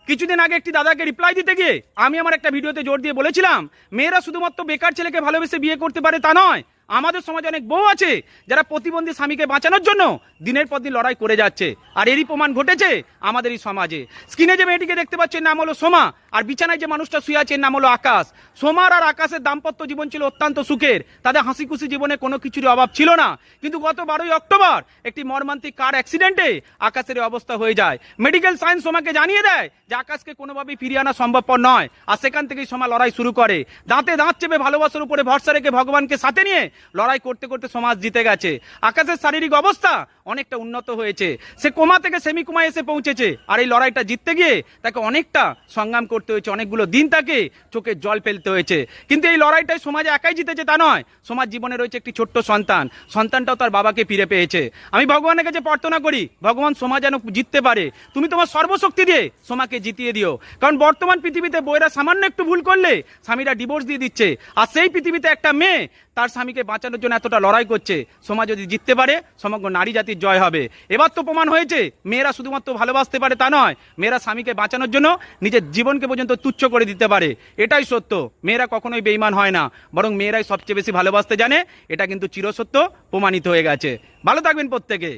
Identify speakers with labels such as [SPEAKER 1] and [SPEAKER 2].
[SPEAKER 1] কিছুদিন আগে একটি দাদাকে রিপ্লাই দিতে গিয়ে আমি আমার একটা ভিডিওতে জোর দিয়ে বলেছিলাম, মেয়েরা শুধুমাত্র বেকার ছেলেকে ভালোবেসে বিয়ে করতে পারে তা নয়, আমাদের সমাজে অনেক বউ আছে যারা প্রতিবন্ধী স্বামীকে বাঁচানোর জন্য দিনের পর দিন লড়াই করে যাচ্ছে। আর এরই প্রমাণ ঘটেছে আমাদের এই সমাজে। স্ক্রিনে যে মেয়েটিকে দেখতে পাচ্ছেন নাম হলো সোমা, আর বিছানায় যে মানুষটা শুয়ে আছে নাম হলো আকাশ। সোমার আর আকাশের দাম্পত্য জীবন ছিল অত্যন্ত সুখের, তাদের হাসি খুশি জীবনে কোনো কিছুরই অভাব ছিল না। কিন্তু গত 12ই অক্টোবর একটি মর্মান্তিক কার অ্যাক্সিডেন্টে আকাশের এই অবস্থা হয়ে যায়। মেডিকেল সায়েন্স সোমাকে জানিয়ে দেয় যে আকাশকে কোনোভাবেই ফিরিয়ে আনা সম্ভবপর নয়। আর সেখান থেকেই সোমা লড়াই শুরু করে, দাঁতে দাঁত চেপে ভালোবাসার উপরে ভরসা রেখে ভগবানকে সাথে নিয়ে লড়াই করতে করতে সমাজ জিতে গেছে। আকাশের শারীরিক অবস্থা অনেকটা উন্নত হয়েছে, সে কোমা থেকে সেমি কোমায় এসে পৌঁছেছে। আর এই লড়াইটা জিততে গিয়ে তাকে অনেকটা সংগ্রাম করতে হয়েছে, অনেকগুলো দিন তাকে চোখের জল ফেলতে হয়েছে। কিন্তু এই লড়াইটাই সমাজে একাই জিতেছে তা নয়, সমাজ জীবনে রয়েছে একটি ছোট্ট সন্তান, সন্তানটাও তার বাবাকে ফিরে পেয়েছে। আমি ভগবানের কাছে প্রার্থনা করি, ভগবান সোমা যেন জিততে পারে। তুমি তোমার সর্বশক্তি দিয়ে সোমাকে জিতিয়ে দিও, কারণ বর্তমান পৃথিবীতে বউয়েরা সামান্য একটু ভুল করলে স্বামীরা ডিভোর্স দিয়ে দিচ্ছে। আর সেই পৃথিবীতে একটা মেয়ে তার স্বামীকে বাঁচানোর জন্য এতটা লড়াই করছে। সোমা যদি জিততে পারে সমগ্র নারী জাতির জয় হবে। এবার তো প্রমাণ হয়েছে মেয়েরা শুধুমাত্র ভালোবাসতে পারে তা নয়, মেয়েরা স্বামীকে বাঁচানোর জন্য নিজের জীবনকে পর্যন্ত তুচ্ছ করে দিতে পারে। এটাই সত্য, মেয়েরা কখনোই বেঈমান হয় না, বরং মেয়েরাই সবচেয়ে বেশি ভালোবাসতে জানে। এটা কিন্তু চিরসত্য প্রমাণিত হয়ে গেছে। ভালো থাকবেন প্রত্যেকে।